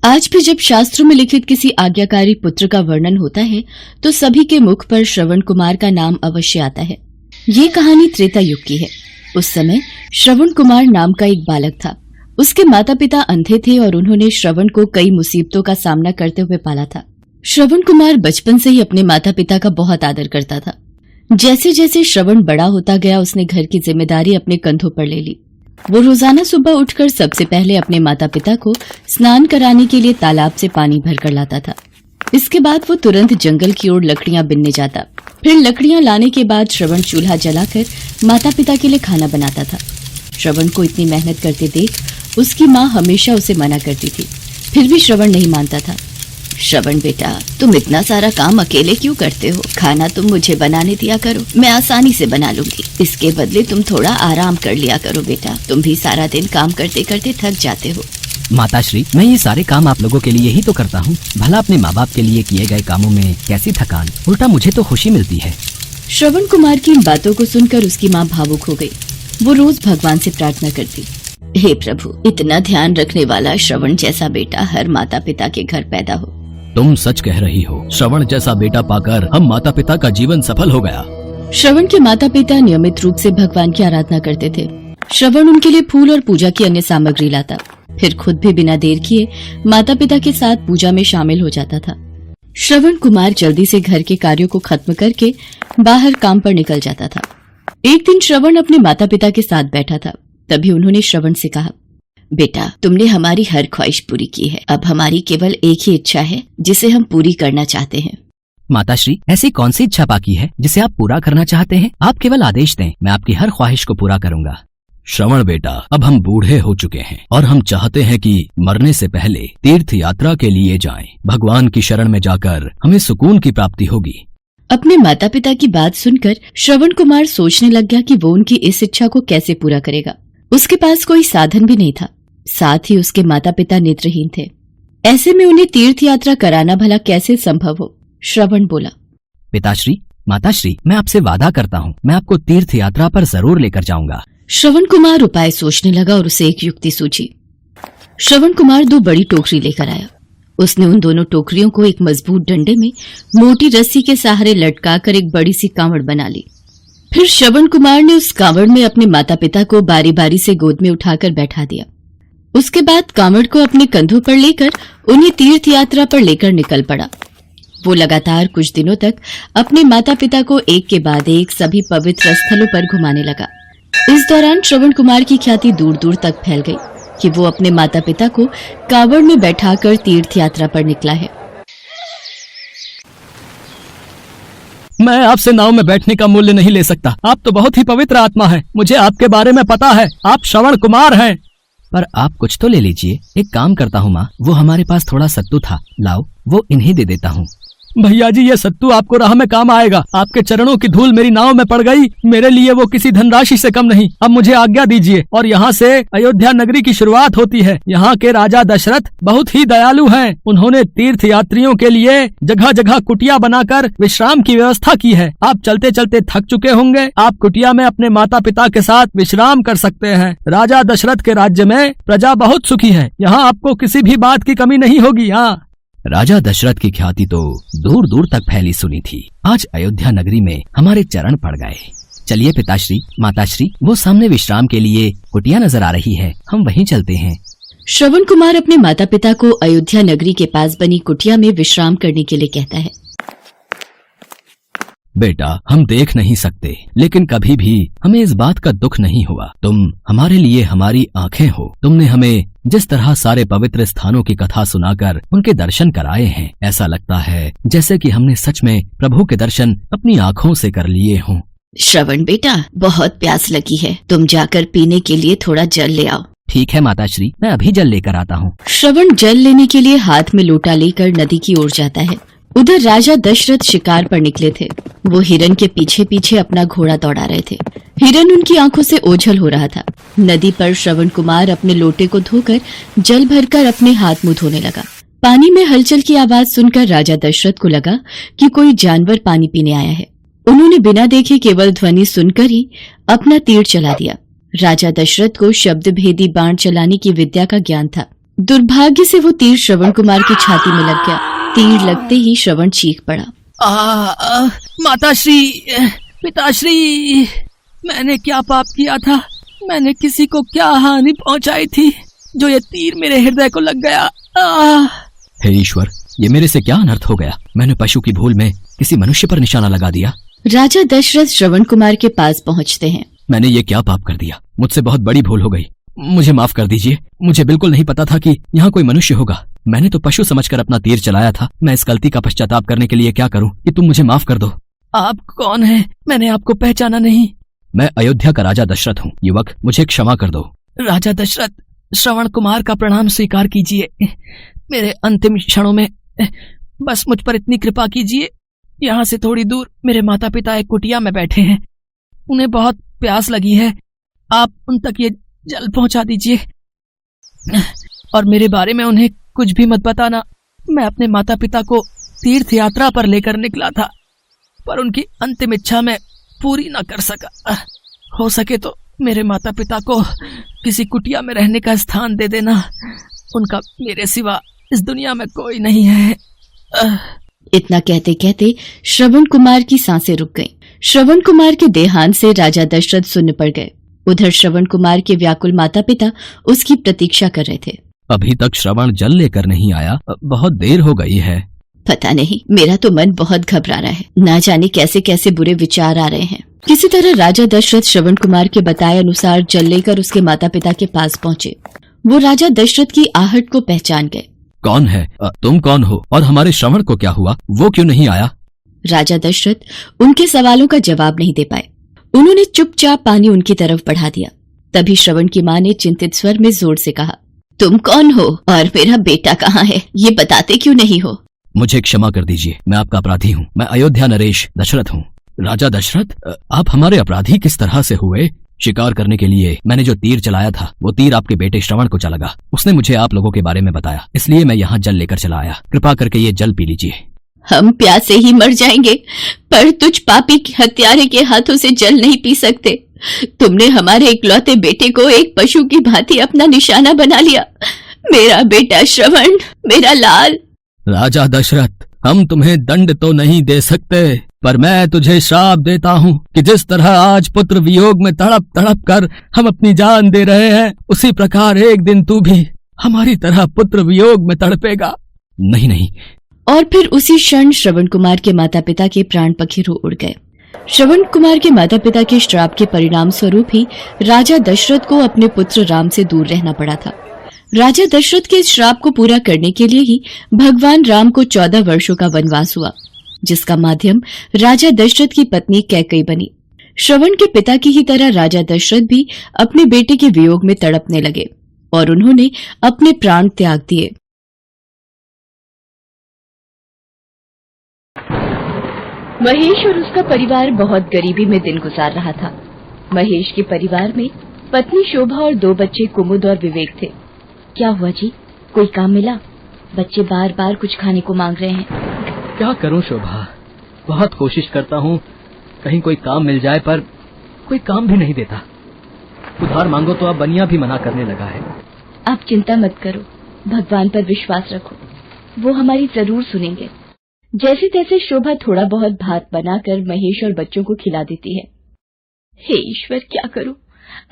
आज भी जब शास्त्रों में लिखित किसी आज्ञाकारी पुत्र का वर्णन होता है तो सभी के मुख पर श्रवण कुमार का नाम अवश्य आता है। ये कहानी त्रेता युग की है। उस समय श्रवण कुमार नाम का एक बालक था। उसके माता पिता अंधे थे और उन्होंने श्रवण को कई मुसीबतों का सामना करते हुए पाला था। श्रवण कुमार बचपन से ही अपने माता पिता का बहुत आदर करता था। जैसे जैसे श्रवण बड़ा होता गया उसने घर की जिम्मेदारी अपने कंधों पर ले ली। वो रोजाना सुबह उठकर सबसे पहले अपने माता पिता को स्नान कराने के लिए तालाब से पानी भरकर लाता था। इसके बाद वो तुरंत जंगल की ओर लकड़ियां बिनने जाता। फिर लकड़ियां लाने के बाद श्रवण चूल्हा जलाकर माता पिता के लिए खाना बनाता था। श्रवण को इतनी मेहनत करते देख उसकी माँ हमेशा उसे मना करती थी, फिर भी श्रवण नहीं मानता था। श्रवण बेटा, तुम इतना सारा काम अकेले क्यों करते हो? खाना तुम मुझे बनाने दिया करो, मैं आसानी से बना लूंगी। इसके बदले तुम थोड़ा आराम कर लिया करो बेटा, तुम भी सारा दिन काम करते करते थक जाते हो। माताश्री, मैं ये सारे काम आप लोगों के लिए ही तो करता हूँ। भला अपने माँ बाप के लिए किए गए कामों में कैसी थकान, उल्टा मुझे तो खुशी मिलती है। श्रवण कुमार की इन बातों को सुनकर उसकी माँ भावुक हो गई। वो रोज भगवान से प्रार्थना करती, हे प्रभु, इतना ध्यान रखने वाला श्रवण जैसा बेटा हर माता पिता के घर पैदा हो। तुम सच कह रही हो। श्रवण जैसा बेटा पाकर हम माता पिता का जीवन सफल हो गया। श्रवण के माता पिता नियमित रूप से भगवान की आराधना करते थे। श्रवण उनके लिए फूल और पूजा की अन्य सामग्री लाता, फिर खुद भी बिना देर किए माता पिता के साथ पूजा में शामिल हो जाता था। श्रवण कुमार जल्दी से घर के कार्यों को खत्म करके बाहर काम पर निकल जाता था। एक दिन श्रवण अपने माता पिता के साथ बैठा था। तभी उन्होंने श्रवण से कहा, बेटा, तुमने हमारी हर ख्वाहिश पूरी की है। अब हमारी केवल एक ही इच्छा है जिसे हम पूरी करना चाहते हैं। माताश्री, ऐसी कौन सी इच्छा बाकी है जिसे आप पूरा करना चाहते हैं? आप केवल आदेश दें, मैं आपकी हर ख्वाहिश को पूरा करूंगा। श्रवण बेटा, अब हम बूढ़े हो चुके हैं और हम चाहते हैं कि मरने से पहले तीर्थ यात्रा के लिए जाएं। भगवान की शरण में जाकर हमें सुकून की प्राप्ति होगी। अपने माता पिता की बात सुनकर श्रवण कुमार सोचने लग गया कि वो उनकी इस इच्छा को कैसे पूरा करेगा। उसके पास कोई साधन भी नहीं था, साथ ही उसके माता पिता नेत्रहीन थे। ऐसे में उन्हें तीर्थ यात्रा कराना भला कैसे संभव हो? श्रवण बोला, पिताश्री, माताश्री, मैं आपसे वादा करता हूँ, मैं आपको तीर्थ यात्रा पर जरूर लेकर जाऊंगा। श्रवण कुमार उपाय सोचने लगा और उसे एक युक्ति सूझी। श्रवण कुमार 2 बड़ी टोकरी लेकर आया। उसने उन दोनों टोकरियों को एक मजबूत डंडे में मोटी रस्सी के सहारे लटकाकर एक बड़ी सी कांवड़ बना ली। फिर श्रवण कुमार ने उस कांवड़ में अपने माता पिता को बारी बारी से गोद में उठाकर बैठा दिया। उसके बाद कांवड़ को अपने कंधों पर लेकर उन्हें तीर्थ यात्रा पर लेकर निकल पड़ा। वो लगातार कुछ दिनों तक अपने माता पिता को एक के बाद एक सभी पवित्र स्थलों पर घुमाने लगा। इस दौरान श्रवण कुमार की ख्याति दूर दूर तक फैल गई कि वो अपने माता पिता को कांवड़ में बैठाकर तीर्थ यात्रा पर निकला है। मैं आपसे नाव में बैठने का मूल्य नहीं ले सकता। आप तो बहुत ही पवित्र आत्मा है, मुझे आपके बारे में पता है। आप श्रवण कुमार हैं। पर आप कुछ तो ले लीजिए। एक काम करता हूँ माँ, वो हमारे पास थोड़ा सत्तू था, लाओ वो इन्हीं दे देता हूँ। भैया जी, ये सत्तू आपको राह में काम आएगा। आपके चरणों की धूल मेरी नाव में पड़ गई, मेरे लिए वो किसी धनराशि से कम नहीं। अब मुझे आज्ञा दीजिए। और यहाँ से अयोध्या नगरी की शुरुआत होती है। यहाँ के राजा दशरथ बहुत ही दयालु हैं। उन्होंने तीर्थ यात्रियों के लिए जगह जगह कुटिया बनाकर विश्राम की व्यवस्था की है। आप चलते चलते थक चुके होंगे, आप कुटिया में अपने माता पिता के साथ विश्राम कर सकते हैं। राजा दशरथ के राज्य में प्रजा बहुत सुखी है, यहाँ आपको किसी भी बात की कमी नहीं होगी। हाँ, राजा दशरथ की ख्याति तो दूर दूर तक फैली सुनी थी। आज अयोध्या नगरी में हमारे चरण पड़ गए। चलिए पिताश्री, माताश्री, वो सामने विश्राम के लिए कुटिया नजर आ रही है, हम वहीं चलते हैं। श्रवण कुमार अपने माता पिता को अयोध्या नगरी के पास बनी कुटिया में विश्राम करने के लिए कहता है। बेटा, हम देख नहीं सकते, लेकिन कभी भी हमें इस बात का दुख नहीं हुआ। तुम हमारे लिए हमारी आंखें हो। तुमने हमें जिस तरह सारे पवित्र स्थानों की कथा सुनाकर उनके दर्शन कराए हैं, ऐसा लगता है जैसे कि हमने सच में प्रभु के दर्शन अपनी आंखों से कर लिए हों। श्रवण बेटा, बहुत प्यास लगी है, तुम जाकर पीने के लिए थोड़ा जल ले आओ। ठीक है माताश्री, मैं अभी जल लेकर आता हूँ। श्रवण जल लेने के लिए हाथ में लोटा लेकर नदी की ओर जाता है। उधर राजा दशरथ शिकार पर निकले थे। वो हिरन के पीछे पीछे अपना घोड़ा दौड़ा रहे थे। हिरन उनकी आंखों से ओझल हो रहा था। नदी पर श्रवण कुमार अपने लोटे को धोकर जल भरकर अपने हाथ मुंह धोने लगा। पानी में हलचल की आवाज सुनकर राजा दशरथ को लगा कि कोई जानवर पानी पीने आया है। उन्होंने बिना देखे केवल ध्वनि सुनकर ही अपना तीर चला दिया। राजा दशरथ को शब्द भेदी बाण चलाने की विद्या का ज्ञान था। दुर्भाग्य से वो तीर श्रवण कुमार की छाती में लग गया। तीर लगते ही श्रवण चीख पड़ा। माताश्री, पिताश्री, मैंने क्या पाप किया था? मैंने किसी को क्या हानि पहुंचाई थी जो ये तीर मेरे हृदय को लग गया? हे ईश्वर, ये मेरे से क्या अनर्थ हो गया? मैंने पशु की भूल में किसी मनुष्य पर निशाना लगा दिया। राजा दशरथ श्रवण कुमार के पास पहुंचते हैं। मैंने ये क्या पाप कर दिया? मुझसे बहुत बड़ी भूल हो गई, मुझे माफ कर दीजिए। मुझे बिल्कुल नहीं पता था कि यहाँ कोई मनुष्य होगा। मैंने तो पशु समझकर अपना तीर चलाया था। मैं इस गलती का पश्चाताप करने के लिए क्या करूँ कि तुम मुझे माफ कर दो। आप कौन हैं? मैंने आपको पहचाना नहीं। मैं अयोध्या का राजा दशरथ हूँ। युवक, मुझे क्षमा कर दो। राजा दशरथ, श्रवण कुमार का प्रणाम स्वीकार कीजिए। मेरे अंतिम क्षणों में बस मुझ पर इतनी कृपा कीजिए। यहाँ से थोड़ी दूर मेरे माता पिता एक कुटिया में बैठे हैं। उन्हें बहुत प्यास लगी है। आप उन तक ये जल पहुंचा दीजिए और मेरे बारे में उन्हें कुछ भी मत बताना। मैं अपने माता पिता को तीर्थ यात्रा पर लेकर निकला था, पर उनकी अंतिम इच्छा मैं पूरी न कर सका। हो सके तो मेरे माता पिता को किसी कुटिया में रहने का स्थान दे देना। उनका मेरे सिवा इस दुनिया में कोई नहीं है। इतना कहते कहते श्रवण कुमार की सांसें रुक गईं। श्रवण कुमार के देहांत से राजा दशरथ सुन्न पड़ गए। उधर श्रवण कुमार के व्याकुल माता पिता उसकी प्रतीक्षा कर रहे थे। अभी तक श्रवण जल लेकर नहीं आया, बहुत देर हो गई है। पता नहीं, मेरा तो मन बहुत घबरा रहा है। ना जाने कैसे कैसे बुरे विचार आ रहे हैं। किसी तरह राजा दशरथ श्रवण कुमार के बताए अनुसार जल लेकर उसके माता पिता के पास पहुंचे। वो राजा दशरथ की आहट को पहचान गए। कौन है? तुम कौन हो और हमारे श्रवण को क्या हुआ? वो क्यों नहीं आया? राजा दशरथ उनके सवालों का जवाब नहीं दे पाए। उन्होंने चुपचाप पानी उनकी तरफ बढ़ा दिया। तभी श्रवण की माँ ने चिंतित स्वर में जोर से कहा, तुम कौन हो और मेरा बेटा कहाँ है? ये बताते क्यों नहीं हो? मुझे क्षमा कर दीजिए, मैं आपका अपराधी हूँ। मैं अयोध्या नरेश दशरथ हूँ। राजा दशरथ, आप हमारे अपराधी किस तरह से हुए? शिकार करने के लिए मैंने जो तीर चलाया था, वो तीर आपके बेटे श्रवण को चला। उसने मुझे आप लोगों के बारे में बताया, इसलिए मैं यहाँ जल लेकर चला आया। कृपा करके ये जल पी लीजिए। हम प्यासे ही मर जाएंगे, पर तुझ पापी हत्यारे के हाथों से जल नहीं पी सकते। तुमने हमारे इकलौते बेटे को एक पशु की भांति अपना निशाना बना लिया। मेरा बेटा श्रवण, मेरा लाल। राजा दशरथ, हम तुम्हें दंड तो नहीं दे सकते, पर मैं तुझे श्राप देता हूँ कि जिस तरह आज पुत्र वियोग में तड़प तड़प कर हम अपनी जान दे रहे हैं, उसी प्रकार एक दिन तू भी हमारी तरह पुत्र वियोग में तड़पेगा। नहीं नहीं। और फिर उसी क्षण श्रवण कुमार के माता पिता के प्राण पखेरु उड़ गए। श्रवण कुमार के माता पिता के श्राप के परिणाम स्वरूप ही राजा दशरथ को अपने पुत्र राम से दूर रहना पड़ा था। राजा दशरथ के इस श्राप को पूरा करने के लिए ही भगवान राम को 14 वर्षों का वनवास हुआ, जिसका माध्यम राजा दशरथ की पत्नी कैकेयी बनी। श्रवण के पिता की ही तरह राजा दशरथ भी अपने बेटे के वियोग में तड़पने लगे और उन्होंने अपने प्राण त्याग दिए। महेश और उसका परिवार बहुत गरीबी में दिन गुजार रहा था। महेश के परिवार में पत्नी शोभा और 2 बच्चे कुमुद और विवेक थे। क्या हुआ जी, कोई काम मिला? बच्चे बार बार कुछ खाने को मांग रहे हैं। क्या करूं शोभा, बहुत कोशिश करता हूं कहीं कोई काम मिल जाए, पर कोई काम भी नहीं देता। उधार मांगो तो अब बनिया भी मना करने लगा है। आप चिंता मत करो, भगवान पर विश्वास रखो, वो हमारी जरूर सुनेंगे। जैसे तैसे शोभा थोड़ा बहुत भात बनाकर महेश और बच्चों को खिला देती है। हे ईश्वर, क्या करूं?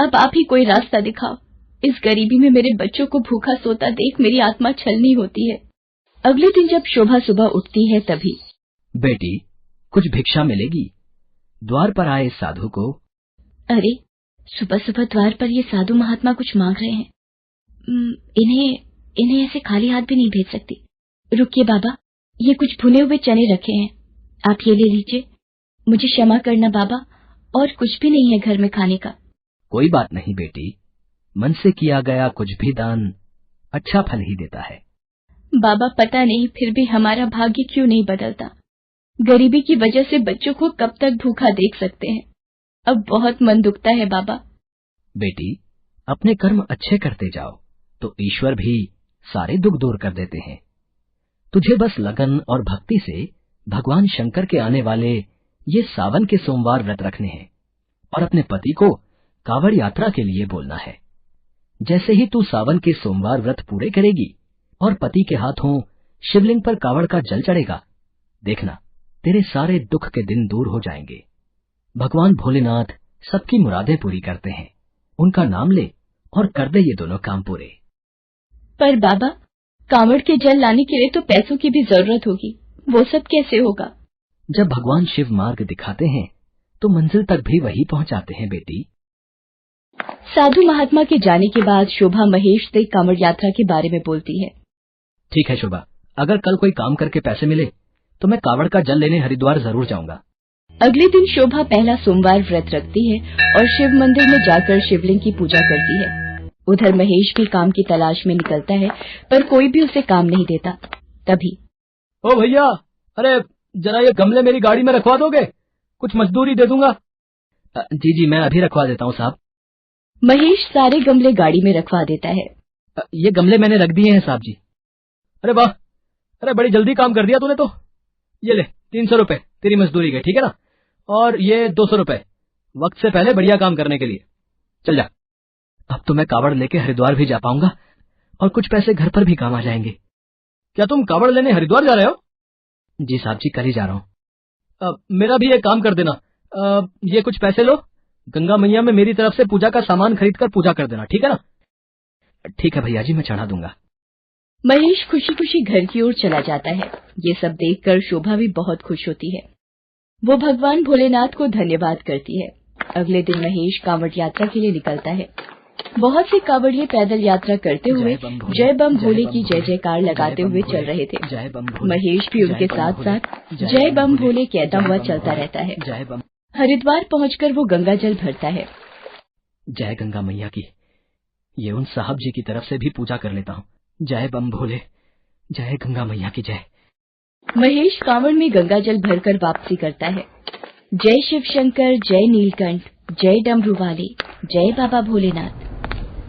अब आप ही कोई रास्ता दिखाओ। इस गरीबी में मेरे बच्चों को भूखा सोता देख मेरी आत्मा छलनी होती है। अगले दिन जब शोभा सुबह उठती है तभी, बेटी, कुछ भिक्षा मिलेगी? द्वार पर आए साधु को। अरे, सुबह सुबह द्वार पर ये साधु महात्मा कुछ मांग रहे हैं। इन्हें ऐसे खाली हाथ भी नहीं भेज सकती। रुकिए बाबा, ये कुछ भुने हुए चने रखे हैं, आप ये ले लीजिए। मुझे क्षमा करना बाबा, और कुछ भी नहीं है घर में खाने का। कोई बात नहीं बेटी, मन से किया गया कुछ भी दान अच्छा फल ही देता है। बाबा, पता नहीं फिर भी हमारा भाग्य क्यों नहीं बदलता। गरीबी की वजह से बच्चों को कब तक भूखा देख सकते हैं। अब बहुत मन दुखता है बाबा। बेटी, अपने कर्म अच्छे करते जाओ तो ईश्वर भी सारे दुख दूर कर देते हैं। तुझे बस लगन और भक्ति से भगवान शंकर के आने वाले ये सावन के सोमवार व्रत रखने हैं और अपने पति को कावड़ यात्रा के लिए बोलना है। जैसे ही तू सावन के सोमवार व्रत पूरे करेगी और पति के हाथों शिवलिंग पर कावड़ का जल चढ़ेगा, देखना तेरे सारे दुख के दिन दूर हो जाएंगे। भगवान भोलेनाथ सबकी मुरादें पूरी करते हैं। उनका नाम ले और कर दे ये दोनों काम पूरे। पर बाबा, कांवड़ के जल लाने के लिए तो पैसों की भी जरूरत होगी, वो सब कैसे होगा? जब भगवान शिव मार्ग दिखाते हैं तो मंजिल तक भी वही पहुंचाते हैं बेटी। साधु महात्मा के जाने के बाद शोभा महेश से कांवड़ यात्रा के बारे में बोलती है। ठीक है शोभा, अगर कल कोई काम करके पैसे मिले तो मैं कावड़ का जल लेने हरिद्वार जरूर जाऊंगा। अगले दिन शोभा पहला सोमवार व्रत रखती है और शिव मंदिर में जाकर शिवलिंग की पूजा करती है। उधर महेश भी काम की तलाश में निकलता है, पर कोई भी उसे काम नहीं देता। तभी ओ भैया, अरे जरा ये गमले मेरी गाड़ी में रखवा दोगे? कुछ मजदूरी दे दूंगा। जी जी, मैं अभी रखवा देता हूँ साहब। महेश सारे गमले गाड़ी में रखवा देता है। ये गमले मैंने रख दिए हैं साहब जी। अरे वाह, अरे बड़ी जल्दी काम कर दिया तूने तो। ये ले 300 रुपए तेरी मजदूरी के, ठीक है ना? और ये 200 रुपए वक्त से पहले बढ़िया काम करने के लिए। चल जा। अब तो मैं कावड़ लेके हरिद्वार भी जा पाऊंगा और कुछ पैसे घर पर भी काम आ जाएंगे। क्या तुम कावड़ लेने हरिद्वार जा रहे हो? जी साहब जी, कल ही जा रहा हूँ। मेरा भी एक काम कर देना। ये कुछ पैसे लो, गंगा मैया में मेरी तरफ से पूजा का सामान खरीद कर पूजा कर देना, ठीक है ना? ठीक है भैया जी, मैं चढ़ा दूंगा। महेश खुशी खुशी घर की ओर चला जाता है। ये सब देखकर शोभा भी बहुत खुश होती है। वो भगवान भोलेनाथ को धन्यवाद करती है। अगले दिन महेश कांवड़ यात्रा के लिए निकलता है। बहुत से कांवड़िए पैदल यात्रा करते हुए जय बम भोले की जय जयकार लगाते हुए चल रहे थे। महेश भी उनके साथ साथ जय बम भोले कहता हुआ चलता रहता है। हरिद्वार पहुंचकर वो गंगा जल भरता है। जय गंगा मैया की। ये उन साहब जी की तरफ से भी पूजा कर लेता हूँ। जय बम भोले, जय गंगा मैया की जय। महेश कांवड़ में गंगा जल भरकर वापसी करता है। जय शिव शंकर, जय नीलकंठ, जय डमरू वाले, जय बाबा भोलेनाथ।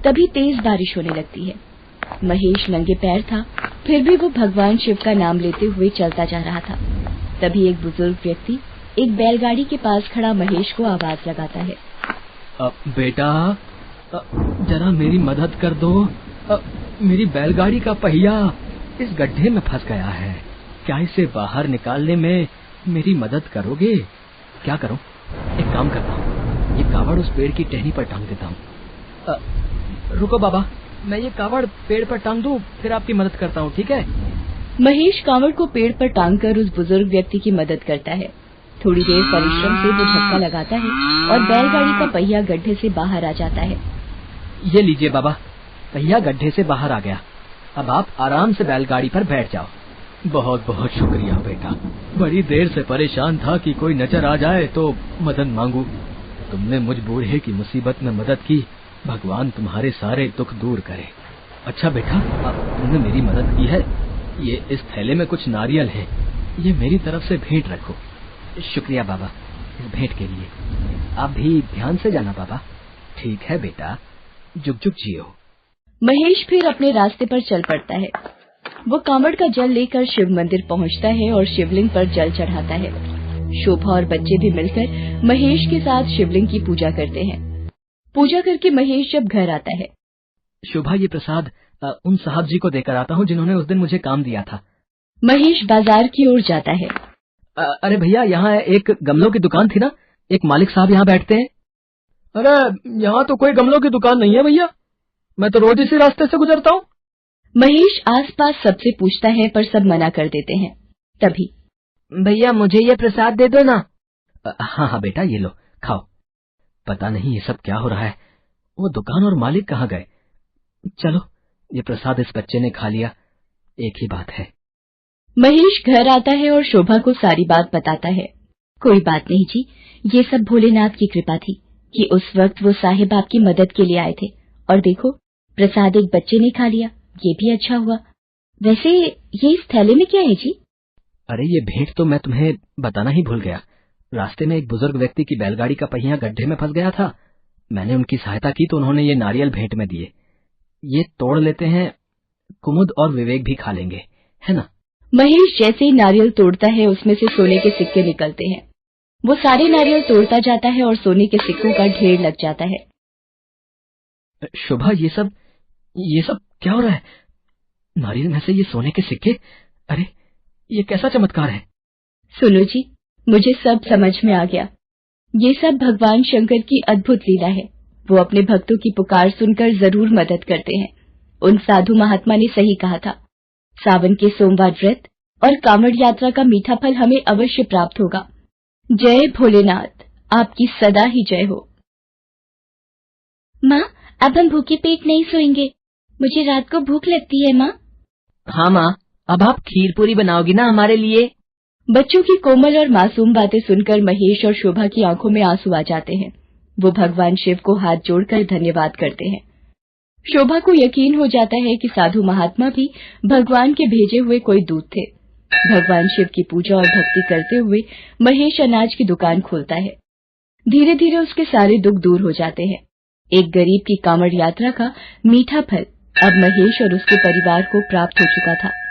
तभी तेज बारिश होने लगती है। महेश नंगे पैर था, फिर भी वो भगवान शिव का नाम लेते हुए चलता जा रहा था। तभी एक बुजुर्ग व्यक्ति एक बैलगाड़ी के पास खड़ा महेश को आवाज लगाता है। बेटा, जरा मेरी मदद कर दो। मेरी बैलगाड़ी का पहिया इस गड्ढे में फंस गया है। क्या इसे बाहर निकालने में मेरी मदद करोगे? क्या करूं? एक काम करता हूँ, ये कावड़ उस पेड़ की टहनी पर टांग देता हूँ। रुको बाबा, मैं ये कावड़ पेड़ पर टांग दूं, फिर आपकी मदद करता हूँ, ठीक है? महेश कावड़ को पेड़ पर टांगकर उस बुजुर्ग व्यक्ति की मदद करता है। थोड़ी देर परिश्रम से वो धक्का लगाता है और बैलगाड़ी का पहिया गड्ढे से बाहर आ जाता है। ये लीजिए बाबा, पहिया गड्ढे से बाहर आ गया। अब आप आराम से बैलगाड़ी पर बैठ जाओ। बहुत बहुत शुक्रिया बेटा। बड़ी देर से परेशान था कि कोई नजर आ जाए तो मदद मांगू। तुमने मुझ बूढ़े की मुसीबत में मदद की। भगवान तुम्हारे सारे दुख दूर करे। अच्छा बेटा, तुमने मेरी मदद की है। ये इस थैले में कुछ नारियल है, ये मेरी तरफ से भेंट रखो। शुक्रिया बाबा इस भेंट के लिए। आप भी ध्यान से जाना बाबा। ठीक है बेटा, जुग जुग जियो। महेश फिर अपने रास्ते पर चल पड़ता है। वो कांवड़ का जल लेकर शिव मंदिर पहुंचता है और शिवलिंग पर जल चढ़ाता है। शोभा और बच्चे भी मिलकर महेश के साथ शिवलिंग की पूजा करते हैं। पूजा करके महेश जब घर आता है, शोभा ये प्रसाद उन साहब जी को देकर आता हूँ जिन्होंने उस दिन मुझे काम दिया था। महेश बाजार की ओर जाता है। अरे भैया, यहाँ एक गमलों की दुकान थी ना, एक मालिक साहब यहाँ बैठते हैं। अरे यहाँ तो कोई गमलों की दुकान नहीं है भैया, मैं तो रोज इसी रास्ते से गुजरता हूँ। महेश आसपास सबसे पूछता है पर सब मना कर देते हैं। तभी भैया मुझे ये प्रसाद दे दो ना। हाँ हाँ बेटा, ये लो खाओ। पता नहीं ये सब क्या हो रहा है, वो दुकान और मालिक कहाँ गए। चलो, ये प्रसाद इस बच्चे ने खा लिया, एक ही बात है। महेश घर आता है और शोभा को सारी बात बताता है। कोई बात नहीं जी, ये सब भोलेनाथ की कृपा थी कि उस वक्त वो साहिब आपकी मदद के लिए आए थे, और देखो प्रसाद एक बच्चे ने खा लिया, ये भी अच्छा हुआ। वैसे ये इस थैले में क्या है जी? अरे ये भेंट तो मैं तुम्हें बताना ही भूल गया। रास्ते में एक बुजुर्ग व्यक्ति की बैलगाड़ी का पहिया गड्ढे में फंस गया था। मैंने उनकी सहायता की तो उन्होंने ये नारियल भेंट में दिए। ये तोड़ लेते हैं, कुमुद और विवेक भी खा लेंगे, है ना? महेश जैसे ही नारियल तोड़ता है उसमें से सोने के सिक्के निकलते हैं। वो सारे नारियल तोड़ता जाता है और सोने के सिक्कों का ढेर लग जाता है। शोभा, ये सब ये सब क्या हो रहा है? नारियल में से ये सोने के सिक्के, अरे ये कैसा चमत्कार है? सुनो जी, मुझे सब समझ में आ गया। ये सब भगवान शंकर की अद्भुत लीला है। वो अपने भक्तों की पुकार सुनकर जरूर मदद करते हैं। उन साधु महात्मा ने सही कहा था। सावन के सोमवार व्रत और कांवड़ यात्रा का मीठा फल हमें अवश्य प्राप्त होगा। जय भोलेनाथ, आपकी सदा ही जय हो। माँ, अब हम भूखे पेट नहीं सोएंगे। मुझे रात को भूख लगती है माँ। हाँ माँ, अब आप खीर पूरी बनाओगी ना हमारे लिए? बच्चों की कोमल और मासूम बातें सुनकर महेश और शोभा की आंखों में आंसू आ जाते हैं। वो भगवान शिव को हाथ जोड़कर धन्यवाद करते हैं। शोभा को यकीन हो जाता है कि साधु महात्मा भी भगवान के भेजे हुए कोई दूत थे। भगवान शिव की पूजा और भक्ति करते हुए महेश अनाज की दुकान खोलता है। धीरे धीरे उसके सारे दुख दूर हो जाते हैं। एक गरीब की कांवड़ यात्रा का मीठा फल अब महेश और उसके परिवार को प्राप्त हो चुका था।